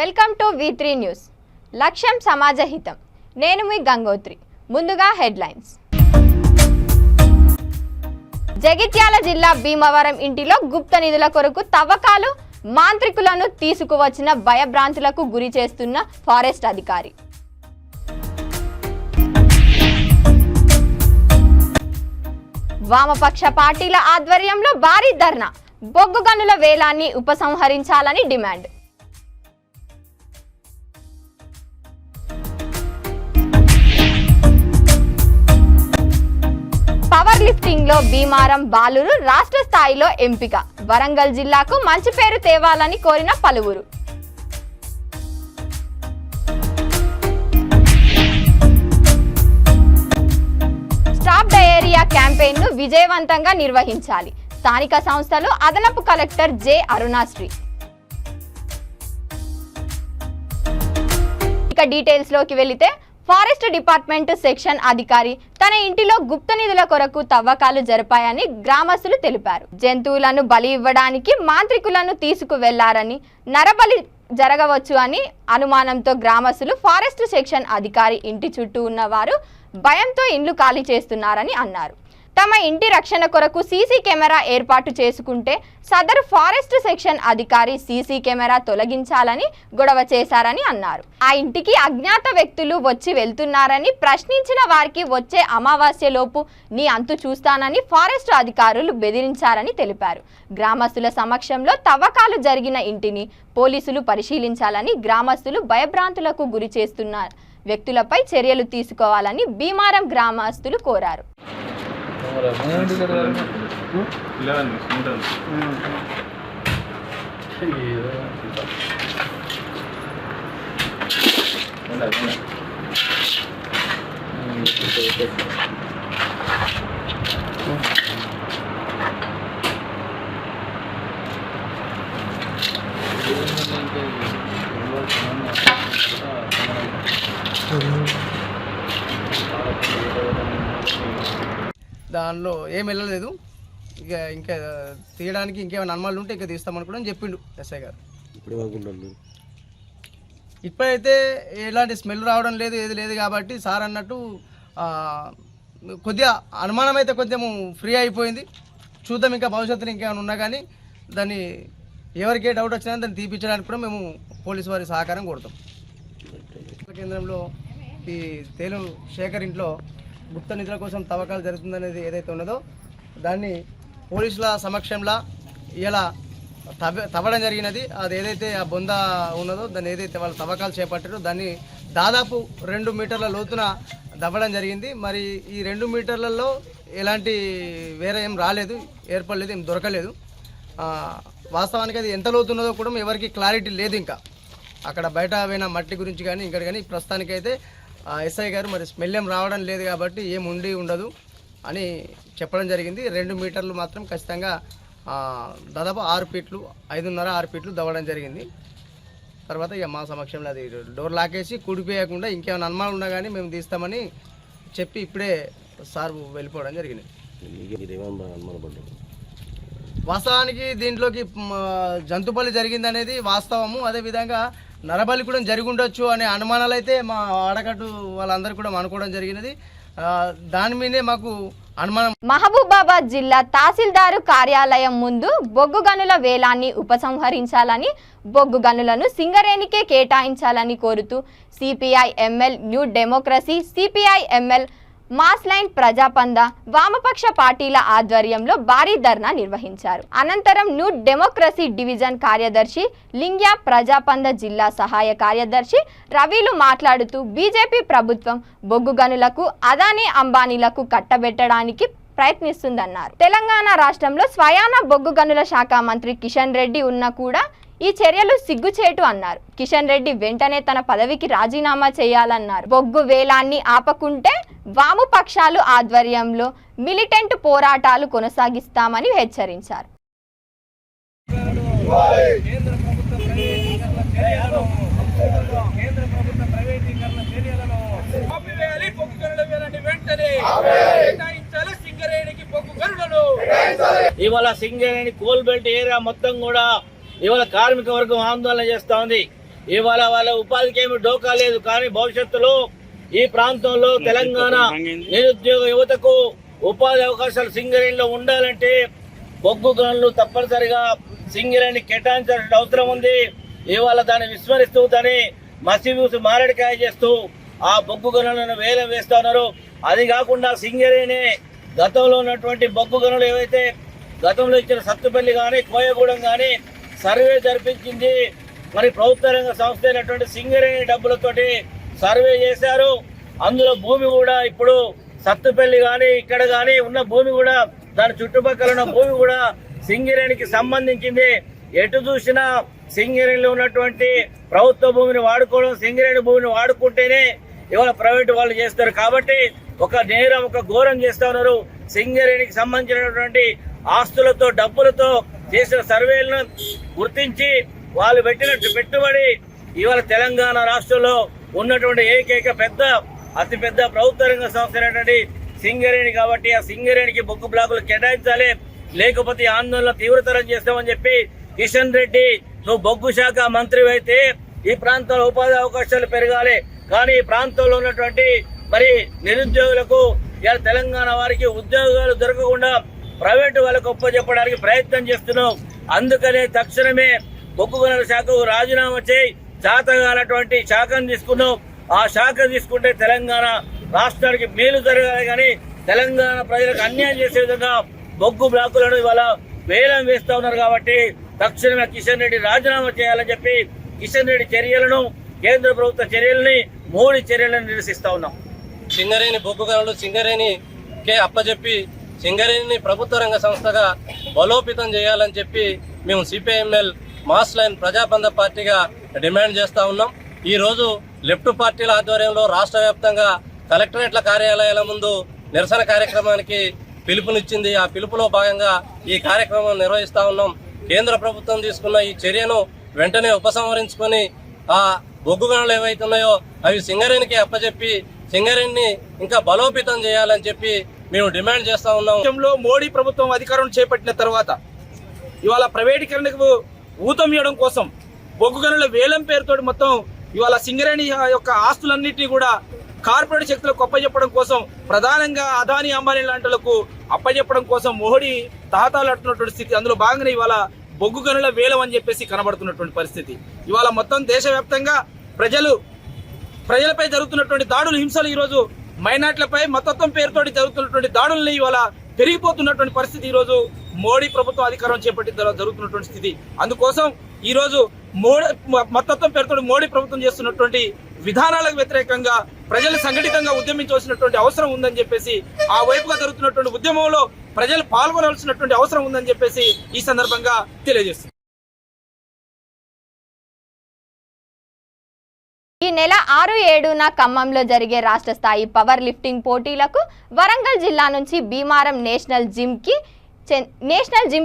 Welcome to V3 news. లక్ష్యం సమాజ హితం. నేను మీ గంగోత్రి. ముందుగా హెడ్లైన్స్. జగిత్యాల జిల్లా భీమవరం ఇంటిలో గుప్త నిధుల కొరకు తవ్వకాలు, మాంత్రికులను తీసుకువచ్చిన భయభ్రాంతులకు గురి చేస్తున్న ఫారెస్ట్ అధికారి. వామపక్ష పార్టీల ఆధ్వర్యంలో భారీ ధర్నా, బొగ్గు గనుల వేలాన్ని ఉపసంహరించాలని డిమాండ్. పవర్ లిఫ్టింగ్ లో భీమారం బాలురు రాష్ట్ర స్థాయిలో ఎంపిక. వరంగల్ జిల్లాకు మంచి పేరు తేవాలని కోరిన పలువురు. స్టాప్ డయేరియా క్యాంపెయిన్ ను విజయవంతంగా నిర్వహించాలి. స్థానిక సంస్థలు అదనపు కలెక్టర్ జె అరుణాశ్రీ. ఇక డీటెయిల్స్ లోకి వెళితే, ఫారెస్ట్ డిపార్ట్మెంట్ సెక్షన్ అధికారి తన ఇంటిలో గుప్త నిధుల కొరకు తవ్వకాలు జరిపాయని గ్రామస్తులు తెలిపారు. జంతువులను బలి ఇవ్వడానికి మాంత్రికులను తీసుకువెళ్లారని, నరబలి జరగవచ్చు అని అనుమానంతో గ్రామస్తులు ఫారెస్ట్ సెక్షన్ అధికారి ఇంటి చుట్టూ ఉన్నవారు భయంతో ఇండ్లు ఖాళీ చేస్తున్నారని అన్నారు. తమ ఇంటి రక్షణ కొరకు సీసీ కెమెరా ఏర్పాటు చేసుకుంటే సదరు ఫారెస్ట్ సెక్షన్ అధికారి సీసీ కెమెరా తొలగించాలని గొడవ చేశారని అన్నారు. ఆ ఇంటికి అజ్ఞాత వ్యక్తులు వచ్చి వెళ్తున్నారని ప్రశ్నించిన వారికి వచ్చే అమావాస్యలోపు నీ అంతు చూస్తానని ఫారెస్ట్ అధికారులు బెదిరించారని తెలిపారు. గ్రామస్తుల సమక్షంలో తవ్వకాలు జరిగిన ఇంటిని పోలీసులు పరిశీలించాలని, గ్రామస్తులు భయభ్రాంతులకు గురి చేస్తున్న వ్యక్తులపై చర్యలు తీసుకోవాలని భీమారం గ్రామస్తులు కోరారు. దానిలో ఏం వెళ్ళలేదు. ఇంకా తీయడానికి ఇంకేమైనా అనుమానాలు ఉంటే ఇంకా తీస్తామని కూడా చెప్పిండు ఎస్ఐ గారు. ఇప్పుడైతే ఎలాంటి స్మెల్ రావడం లేదు, ఏది లేదు కాబట్టి సార్ అన్నట్టు కొద్దిగా అనుమానం అయితే కొంచెం ఫ్రీ అయిపోయింది. చూద్దాం, ఇంకా భవిష్యత్తులో ఇంకేమైనా ఉన్నా కానీ దాన్ని ఎవరికే డౌట్ వచ్చినా దాన్ని తీపించడానికి కూడా మేము పోలీసు వారి సహకారం కోరుతాం. కేంద్రంలో ఈ తేలు శేఖర్ ఇంట్లో గుప్త నిధుల కోసం తవ్వకాలు జరుగుతుందనేది ఏదైతే ఉన్నదో దాన్ని పోలీసుల సమక్షంలో ఇలా తవ్వడం జరిగినది. అది ఏదైతే ఆ బొంద ఉన్నదో దాన్ని ఏదైతే వాళ్ళు తవ్వకాలు చేపట్టారో దాన్ని దాదాపు 2 మీటర్ల లోతున తవ్వడం జరిగింది. మరి ఈ 2 మీటర్లలో ఎలాంటి వేరే ఏం రాలేదు, ఏర్పడలేదు, ఏం దొరకలేదు. వాస్తవానికి అది ఎంత లోతు ఉన్నదో కూడా ఎవరికి క్లారిటీ లేదు. ఇంకా అక్కడ బయట పోయిన మట్టి గురించి కానీ ఇక్కడ కానీ ప్రస్తుతానికైతే ఎస్ఐ గారు మరి స్మెల్ ఏం రావడం లేదు కాబట్టి ఏం ఉండదు అని చెప్పడం జరిగింది. 2 మీటర్లు మాత్రం ఖచ్చితంగా దాదాపు 6 ఫీట్లు, 5.5-6 ఫీట్లు దవ్వడం జరిగింది. తర్వాత ఇక మా సమక్షంలో అది డోర్ లాకేసి కూడిపోయకుండా ఇంకేమైనా అనుమానం ఉన్నా కానీ మేము తీస్తామని చెప్పి ఇప్పుడే సార్ వెళ్ళిపోవడం జరిగింది. వాస్తవానికి దీంట్లోకి జంతుబలి జరిగింది అనేది వాస్తవము. అదేవిధంగా నరబలి కూడా జరిగి ఉండొచ్చు అనే అనుమానాలు అయితే మా ఆడకట్టు వాళ్ళందరూ కూడా అనుకోవడం జరిగినది. దాని మీదే మాకు అనుమానం. మహబూబాబాద్ జిల్లా తహసీల్దారు కార్యాలయం ముందు బొగ్గు గనుల వేలాన్ని ఉపసంహరించాలని, బొగ్గు గనులను సింగరేణికే కేటాయించాలని కోరుతూ CPI ML, New Democracy, CPI ML, Mass Line, Prajapantha, వామపక్ష పార్టీల ఆధ్వర్యంలో భారీ ధర్నా నిర్వహించారు. అనంతరం న్యూ డెమోక్రసీ డివిజన్ కార్యదర్శి లింగ్యా, ప్రజాపంద జిల్లా సహాయ కార్యదర్శి రవిలు మాట్లాడుతూ బీజేపీ ప్రభుత్వం బొగ్గు గనులకు అదానీ అంబానీలకు కట్టబెట్టడానికి ప్రయత్నిస్తుందన్నారు. తెలంగాణ రాష్ట్రంలో స్వయాన బొగ్గు గనుల శాఖ మంత్రి కిషన్ రెడ్డి ఉన్నా కూడా ఈ చర్యలు సిగ్గుచేటు అన్నారు. కిషన్ రెడ్డి వెంటనే తన పదవికి రాజీనామా చేయాలన్నారు. బొగ్గు వేలాన్ని ఆపకుంటే వామపక్షాలు ఆధ్వర్యంలో మిలిటెంట్ పోరాటాలు కొనసాగిస్తామని హెచ్చరించారు. ఇవాళ సింగరేణి కోల్ బెల్ట్ ఏరియా మొత్తం కూడా ఇవాళ కార్మిక వర్గం ఆందోళన చేస్తా ఉంది. ఇవాళ వాళ్ళ ఉపాధికి ఏమి డోకా లేదు. కానీ భవిష్యత్తులో ఈ ప్రాంతంలో తెలంగాణ నిరుద్యోగ యువతకు ఉపాధి అవకాశాలు సింగరేణిలో ఉండాలంటే బొగ్గు గనులు తప్పనిసరిగా సింగరేణి కేటాయించాల్సిన అవసరం ఉంది. ఇవాళ దాన్ని విస్మరిస్తూ దాన్ని మసిబూసి మారడికాయ చేస్తూ ఆ బొగ్గు గనులను వేలం వేస్తా ఉన్నారు. అది కాకుండా సింగరేణి గతంలో ఉన్నటువంటి బొగ్గు గనులు ఏవైతే గతంలో ఇచ్చిన సత్తుపల్లి కానీ కోయగూడెం కానీ సర్వే జరిపించింది. మరి ప్రభుత్వ రంగ సంస్థ అయినటువంటి సింగరేణి డబ్బులతోటి సర్వే చేశారు. అందులో భూమి కూడా ఇప్పుడు సత్తుపల్లి కానీ ఇక్కడ కానీ ఉన్న భూమి కూడా దాని చుట్టుపక్కల ఉన్న భూమి కూడా సింగరేణికి సంబంధించింది. ఎటు చూసినా సింగరేణిలో ఉన్నటువంటి ప్రభుత్వ భూమిని వాడుకోవడం, సింగరేణి భూమిని వాడుకుంటేనే ఇవాళ ప్రైవేటు వాళ్ళు చేస్తారు. కాబట్టి ఒక నేరం, ఒక ఘోరం చేస్తా ఉన్నారు. సింగరేణికి సంబంధించినటువంటి ఆస్తులతో డబ్బులతో చేసిన సర్వేలను గుర్తించి వాళ్ళు పెట్టినట్టు పెట్టుబడి ఇవాళ తెలంగాణ రాష్ట్రంలో ఉన్నటువంటి ఏకైక అతి పెద్ద ప్రభుత్వ రంగ సంస్థ అయినటువంటి సింగరేణి. కాబట్టి ఆ సింగరేణికి బొగ్గు బ్లాకులు కేటాయించాలి, లేకపోతే ఆందోళన తీవ్రతరం చేస్తామని చెప్పి కిషన్ రెడ్డి, నువ్వు బొగ్గు శాఖ మంత్రి అయితే ఈ ప్రాంతంలో ఉపాధి అవకాశాలు పెరగాలి. కానీ ఈ ప్రాంతంలో ఉన్నటువంటి మరి నిరుద్యోగులకు ఇవాళ తెలంగాణ వారికి ఉద్యోగాలు దొరకకుండా ప్రైవేటు వాళ్ళకు ఒప్పచెప్పడానికి ప్రయత్నం చేస్తున్నావు. అందుకనే తక్షణమే బొగ్గు గనుల శాఖకు రాజీనామా చేయి. చేతగానటువంటి శాఖను తీసుకున్నావు. ఆ శాఖ తీసుకుంటే తెలంగాణ రాష్ట్రానికి మేలు జరగాలి. కానీ తెలంగాణ ప్రజలకు అన్యాయం చేసే విధంగా బొగ్గు బ్లాకులను ఇవాళ వేలం వేస్తా ఉన్నారు. కాబట్టి తక్షణమే కిషన్ రెడ్డి రాజీనామా చేయాలని చెప్పి కిషన్ రెడ్డి చర్యలను, కేంద్ర ప్రభుత్వ చర్యలని, మోడీ చర్యలను నిరసిస్తా ఉన్నాం. సింగరేణి బొగ్గు గనులు సింగరేణికే అప్పచెప్పి సింగరేణిని ప్రభుత్వ రంగ సంస్థగా బలోపేతం చేయాలని చెప్పి మేము సిపిఐఎంఎల్ మాస్ లైన్ ప్రజాబంధ పార్టీగా డిమాండ్ చేస్తా ఉన్నాం. ఈ రోజు లెఫ్ట్ పార్టీల ఆధ్వర్యంలో రాష్ట్ర వ్యాప్తంగా కలెక్టరేట్ల కార్యాలయాల ముందు నిరసన కార్యక్రమానికి పిలుపునిచ్చింది. ఆ పిలుపులో భాగంగా ఈ కార్యక్రమం నిర్వహిస్తా ఉన్నాం. కేంద్ర ప్రభుత్వం తీసుకున్న ఈ చర్యను వెంటనే ఉపసంహరించుకొని ఆ బొగ్గు గనులు ఏవైతే ఉన్నాయో అవి సింగరేణికి అప్పచెప్పి సింగరేణిని ఇంకా బలోపేతం చేయాలని చెప్పి మేము డిమాండ్ చేస్తా ఉన్నాం. మోడీ ప్రభుత్వం అధికారం చేపట్టిన తర్వాత ఇవాళ ప్రైవేటీకరణకు ఊతం ఇవ్వడం కోసం బొగ్గు గనుల వేలం పేరుతో మొత్తం ఇవాళ సింగరేణి యొక్క ఆస్తులన్నింటినీ కూడా కార్పొరేట్ శక్తులకు అప్పచెప్పడం కోసం, ప్రధానంగా అదానీ అంబానీ లాంటిలకు అప్పచెప్పడం కోసం మోడీ తాహతాలాడుతున్నటువంటి స్థితి. అందులో భాగంగా ఇవాళ బొగ్గు గనుల వేలం అని చెప్పేసి కనబడుతున్నటువంటి పరిస్థితి. ఇవాళ మొత్తం దేశవ్యాప్తంగా ప్రజలపై జరుగుతున్నటువంటి దాడులు, హింసలు ఈరోజు మైనార్టీలపై మతత్వం పేరుతోటి జరుగుతున్నటువంటి దాడుల్ని ఇవాళ పెరిగిపోతున్నటువంటి పరిస్థితి ఈరోజు మోడీ ప్రభుత్వం అధికారం చేపట్టిన తర్వాత జరుగుతున్నటువంటి స్థితి. అందుకోసం ఈరోజు మతత్వం పేరుతో మోడీ ప్రభుత్వం చేస్తున్నటువంటి విధానాలకు వ్యతిరేకంగా ప్రజలు సంఘటితంగా ఉద్యమించవలసినటువంటి అవసరం ఉందని చెప్పేసి, ఆ వైపుగా జరుగుతున్నటువంటి ఉద్యమంలో ప్రజలు పాల్గొనవలసినటువంటి అవసరం ఉందని చెప్పేసి ఈ సందర్భంగా తెలియజేస్తుంది. ఈ నెల 6-7న ఖమ్మంలో జరిగే రాష్ట్ర స్థాయి పవర్ లిఫ్టింగ్ పోటీలకు వరంగల్ జిల్లా నుంచి భీమారం నేషనల్ జిమ్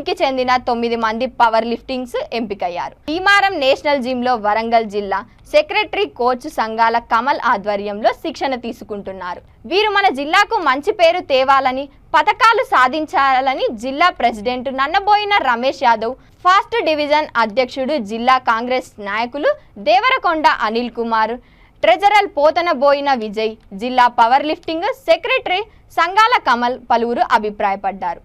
కి చెందిన 9 మంది పవర్ లిఫ్టింగ్స్ ఎంపికయ్యారు. భీమారం నేషనల్ జిమ్ లో వరంగల్ జిల్లా సెక్రటరీ కోచ్ సంఘాల కమల్ ఆధ్వర్యంలో శిక్షణ తీసుకుంటున్నారు. వీరు మన జిల్లాకు మంచి పేరు తేవాలని, పథకాలు సాధించాలని జిల్లా president Nannaboina Ramesh Yadav, first division అధ్యక్షుడు జిల్లా కాంగ్రెస్ నాయకులు దేవరకొండ అనిల్ కుమార్, ట్రెజరర్ పోతనబోయిన విజయ్, జిల్లా పవర్ లిఫ్టింగ్ సెక్రటరీ సంఘాల కమల్ పలువురు అభిప్రాయపడ్డారు.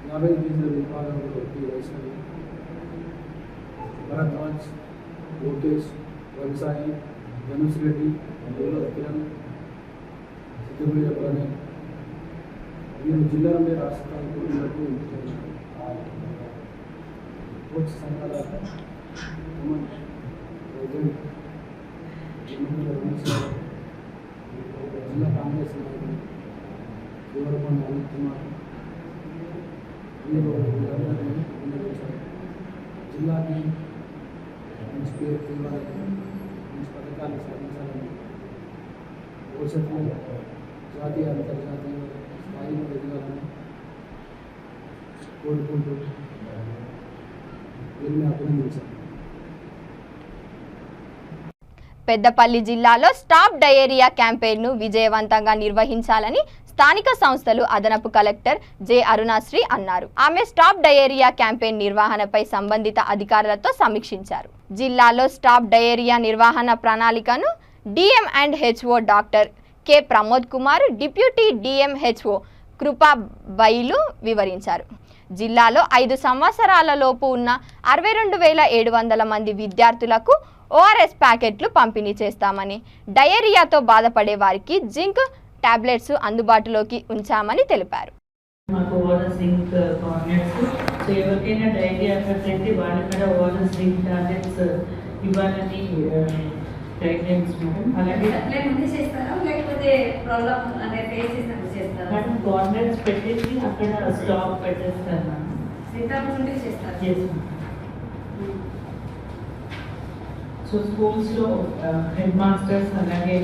50 కేజీల విభాగంలో పి వైష్ణవి, భరద్వాజ్, లోకేష్, వంశాయి, ధనుష్ రెడ్డి, దుర్ల కిరణ్, సిద్ధపల్లి ప్రణయ్ వీరు జిల్లా నుండి రాష్ట్ర పోటీలకు కోచ్ సంఘాల జిల్లా కాంగ్రెస్ నాయకులు దేవరకొండ అనిల్ కుమార్ వీరు వినియోగించారు. జిల్లాకి మంచి పేరు తేవాలని, మంచి పథకాలు సాధించాలని, భవిష్యత్తులో జాతీయ అంతర్జాతీయ స్థాయిలో ఎదగాలని కోరుకుంటూ వీరిని అభినందించారు. పెద్దపల్లి జిల్లాలో స్టాప్ డయేరియా క్యాంపెయిన్ను విజయవంతంగా నిర్వహించాలని స్థానిక సంస్థలు అదనపు కలెక్టర్ జె అరుణశ్రీ అన్నారు. ఆమె స్టాప్ డయేరియా క్యాంపెయిన్ నిర్వహణపై సంబంధిత అధికారులతో సమీక్షించారు. జిల్లాలో స్టాప్ డయేరియా నిర్వహణ ప్రణాళికను DMHO doctor K Pramod Kumar, deputy DMHO Krupa Bailu వివరించారు. జిల్లాలో 5 సంవత్సరాల లోపు ఉన్న 62,700 మంది విద్యార్థులకు ఓఆర్ఎస్ ప్యాకెట్లు పంపిణీ చేస్తామని, డయేరియాతో బాధపడే వారికి జింక్ టాబ్లెట్స్ అందుబాటులోకి ఉంచామని తెలిపారు. మాకు ఓఆర్ఎస్ జింక్ కార్నెట్స్, సో ఎవరికైనా డైరియా ఎఫెక్ట్ అయితే వాళ్ళకి కూడా ఓఆర్ఎస్ జింక్ టాబ్లెట్స్ ఇవ్వాలని గైడ్లైన్స్ మేడం. అలాగే లేకపోతే ప్రాబ్లం అంటే ఫేస్ చేసినప్పుడు చేస్తారా? మేడం కార్నెట్స్ పెట్టేసి అక్కడ స్టాక్ పెట్టేస్తారు మేడం. ఇంతకు నుండి చేస్తారు. సో స్కూల్స్లో హెడ్ మాస్టర్స్ అలాగే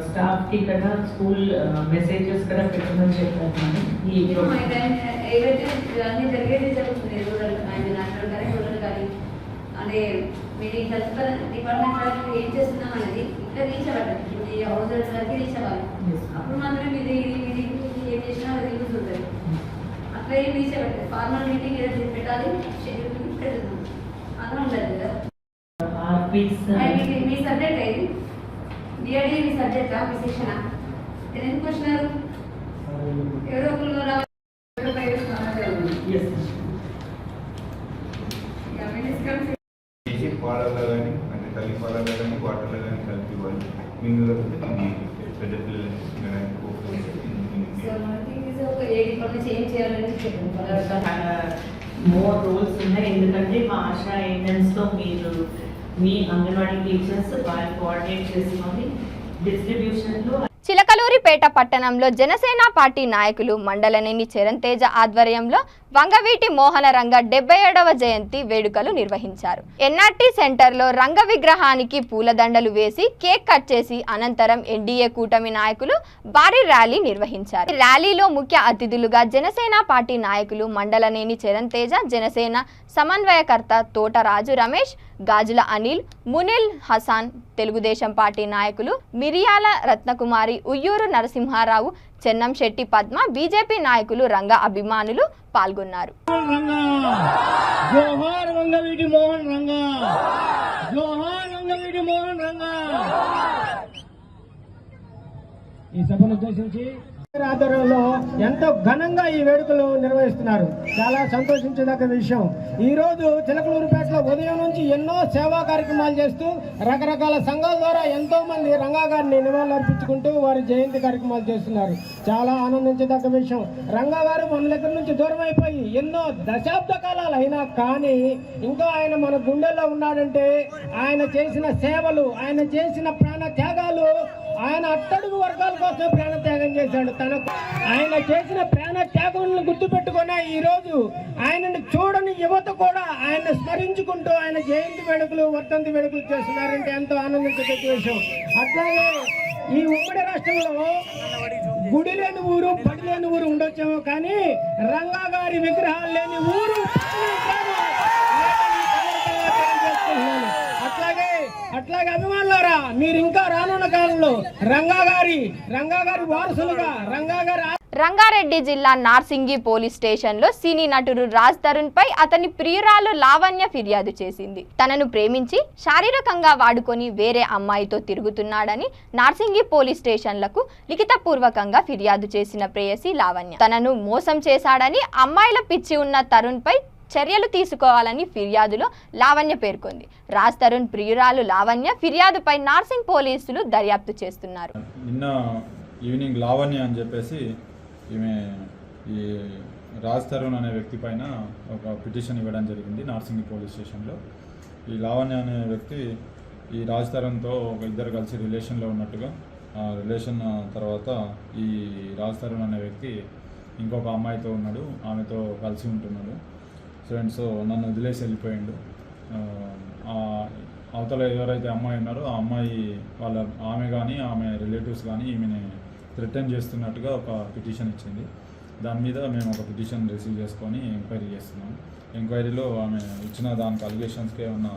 స్టాఫ్కి కూడా స్కూల్ మెసేజెస్ కూడా పెట్టమని చెప్పారు మేడం. ఈ ఏవైతే అన్ని జరిగేది జరుగుతుంది, రూరల్ కానీ నేషనల్ కానీ రూరల్ కానీ అంటే మీరు ఈ హెల్త్ డిపార్ట్మెంట్ వాళ్ళకి ఏం చేస్తున్నాం అనేది ఇక్కడ రీచ్ అవ్వండి. ఇది హౌస్ హోల్డర్కి రీచ్ అవ్వాలి. అప్పుడు మాత్రం ఇది ఏం చేసినా అది యూజ్ ఉంటుంది. అట్లా ఏం రీచ్ అవ్వట్లేదు. ఫార్మల్ మీటింగ్ ఏదైతే పెట్టాలి, షెడ్యూల్ పెడుతున్నాం, అలా ఉండదు కదా. మీ సబ్జెక్ట్ ఏది? డిఆర్డీ మీ సబ్జెక్టా, మీ శిక్షణ ఎందుకు వచ్చినారు? ఎవరో ఒకరు రావాలి. పాలలో కానీ అంటే తల్లి పాలలో కానీ వాటర్లో కానీ కలిపి ఇవ్వాలి. మింగులో పెద్ద పిల్లలు మోర్ రోల్స్ ఉన్నాయి. ఎందుకంటే మా ఆశా ఏజెంట్స్తో మీరు మీ అంగన్వాడీ టీచర్స్ వాళ్ళు కోఆర్డినేట్ చేసుకొని డిస్ట్రిబ్యూషన్లో. చిలకలూరిపేట పట్టణంలో జనసేన పార్టీ నాయకులు మండలనేని చరణ్తేజ ఆధ్వర్యంలో వంగవీటి మోహన రంగ 77వ జయంతి వేడుకలు నిర్వహించారు. ఎన్ఆర్టీ సెంటర్లో రంగ విగ్రహానికి పూలదండలు వేసి కేక్ కట్ చేసి అనంతరం ఎన్డీఏ కూటమి నాయకులు భారీ ర్యాలీ నిర్వహించారు. ర్యాలీలో ముఖ్య అతిథులుగా జనసేన పార్టీ నాయకులు మండలనేని చరణ్తేజ, జనసేన సమన్వయకర్త తోటరాజు రమేష్, గాజుల అనిల్, మునిల్ హసాన్, తెలుగుదేశం పార్టీ నాయకులు మిరియాల రత్నకుమారి, ఉయ్యూరు నరసింహారావు, చెన్నంశెట్టి పద్మ, బీజేపీ నాయకులు రంగ అభిమానులు పాల్గొన్నారు. ఈ సభను ఉద్దేశించి ఆధ్వర్యంలో ఎంతో ఘనంగా ఈ వేడుకలు నిర్వహిస్తున్నారు. చాలా సంతోషించదగ్గ విషయం. ఈ రోజు చిలకలూరుపేటలో ఉదయం నుంచి ఎన్నో సేవా కార్యక్రమాలు చేస్తూ రకరకాల సంఘాల ద్వారా ఎంతో మంది రంగా గారిని నివాళులర్పించుకుంటూ వారి జయంతి కార్యక్రమాలు చేస్తున్నారు. చాలా ఆనందించదగ్గ విషయం. రంగా గారు మన దగ్గర నుంచి దూరం అయిపోయి ఎన్నో దశాబ్ద కాలాలు అయినా కానీ ఇంకా ఆయన మన గుండెల్లో ఉన్నాడంటే ఆయన చేసిన సేవలు, ఆయన చేసిన ప్రాణ త్యాగాలు, ఆయన అట్టడుగు వర్గాల కోసం ప్రాణ త్యాగం చేశాడు. ఆయన చేసిన ప్రాణ త్యాగాలను గుర్తుపెట్టుకున్న ఈ రోజు ఆయనను చూడని యువత కూడా ఆయన స్మరించుకుంటూ ఆయన జయంతి వేడుకలు, వర్ధంతి వేడుకలు చేస్తున్నారంటే ఎంతో ఆనందించదగ్గ విషయం. అట్లాగే ఈ ఉమ్మడి రాష్ట్రంలో గుడి లేని ఊరు, బడి లేని ఊరు ఉండొచ్చేమో కానీ రంగా గారి విగ్రహాలు లేని ఊరు అట్లాగే అభిమానులారా, మీరు ఇంకా రానున్న కాలంలో రంగా గారి వారసులుగా రంగారెడ్డి జిల్లా నార్సింగి పోలీస్ స్టేషన్లో సినీ నటుడు రాజ్ తరుణ్ పై అతని ప్రియురాలు లావణ్య ఫిర్యాదు చేసింది. తనను ప్రేమించి శారీరకంగా వాడుకొని వేరే అమ్మాయితో తిరుగుతున్నాడని నార్సింగి పోలీస్ స్టేషన్లకు లిఖితపూర్వకంగా ఫిర్యాదు చేసిన ప్రేయసి లావణ్య తనను మోసం చేశాడని, అమ్మాయిల పిచ్చి ఉన్న తరుణ్ పై చర్యలు తీసుకోవాలని ఫిర్యాదులో లావణ్య పేర్కొంది. రాజ్ తరుణ్ ప్రియురాలు లావణ్య ఫిర్యాదుపై నార్సింగ్ పోలీసులు దర్యాప్తు చేస్తున్నారు. నిన్న ఈవినింగ్ లావణ్య అని చెప్పేసి ఈమె ఈ రాజ్ తరుణ్ అనే వ్యక్తి పైన ఒక పిటిషన్ ఇవ్వడం జరిగింది నార్సింగి పోలీస్ స్టేషన్లో. ఈ లావణ్య అనే వ్యక్తి ఈ రాజ్ తరుణ్తో ఒక ఇద్దరు కలిసి రిలేషన్లో ఉన్నట్టుగా, ఆ రిలేషన్ తర్వాత ఈ రాజ్ తరుణ్ అనే వ్యక్తి ఇంకొక అమ్మాయితో ఉన్నాడు, ఆమెతో కలిసి ఉంటున్నాడు. సో నన్ను వదిలేసి వెళ్ళిపోయిండు. అవతల ఎవరైతే అమ్మాయి ఉన్నారో ఆ అమ్మాయి ఆమె కానీ ఆమె రిలేటివ్స్ కానీ ఈమెని థ్రెటన్ చేస్తున్నట్టుగా ఒక పిటిషన్ ఇచ్చింది. దాని మీద మేము ఒక పిటిషన్ రిసీవ్ చేసుకొని ఎంక్వైరీ చేస్తున్నాం. ఎంక్వైరీలో ఆమె ఇచ్చిన దానికి అలిగేషన్స్కి ఏమన్నా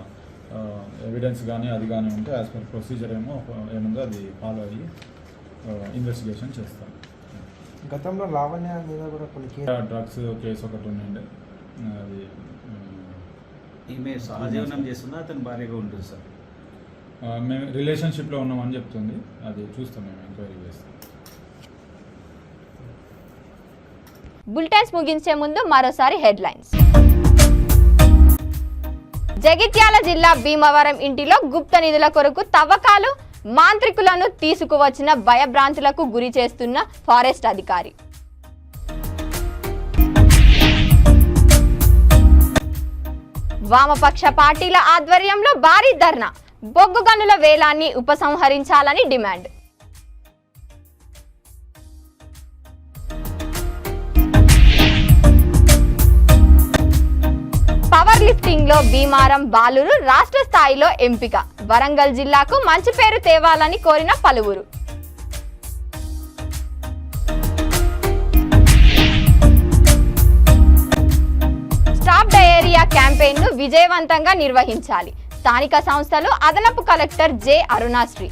ఎవిడెన్స్ కానీ అది కానీ ఉంటే యాజ్ పర్ ప్రొసీజర్ ఏముందో అది ఫాలో అయ్యి ఇన్వెస్టిగేషన్ చేస్తాం. గతంలో లావణ్య మీద కూడా కొన్ని డ్రగ్స్ కేసు ఒకటి ఉండే, అది ఈమె సహజీవనం చేస్తుందా, అతను భార్యగా ఉంటుంది సార్? మేము రిలేషన్షిప్లో ఉన్నామని చెప్తుంది. అది చూస్తాం, మేము ఎంక్వైరీ చేస్తాం. బులెటిన్స్ ముగించే ముందు మరోసారి హెడ్లైన్స్. జగిత్యాల జిల్లా భీమవరం ఇంటిలో గుప్త నిధుల కొరకు తవ్వకాలు, మాంత్రికులను తీసుకువచ్చిన భయభ్రాంతులకు గురి చేస్తున్న ఫారెస్ట్ అధికారి. వామపక్ష పార్టీల ఆధ్వర్యంలో భారీ ధర్నా, బొగ్గు గనుల వేలాన్ని ఉపసంహరించాలని డిమాండ్. పవర్ లిఫ్టింగ్ లో భీమారం బాలురు రాష్ట్ర స్థాయిలో ఎంపిక, వరంగల్ జిల్లాకు మంచి పేరు తేవాలని కోరిన పలువురు. స్టాప్ డయేరియా క్యాంపెయిన్ ను విజయవంతంగా నిర్వహించాలి. స్థానిక సంస్థలు అదనపు కలెక్టర్ జె అరుణాశ్రీ.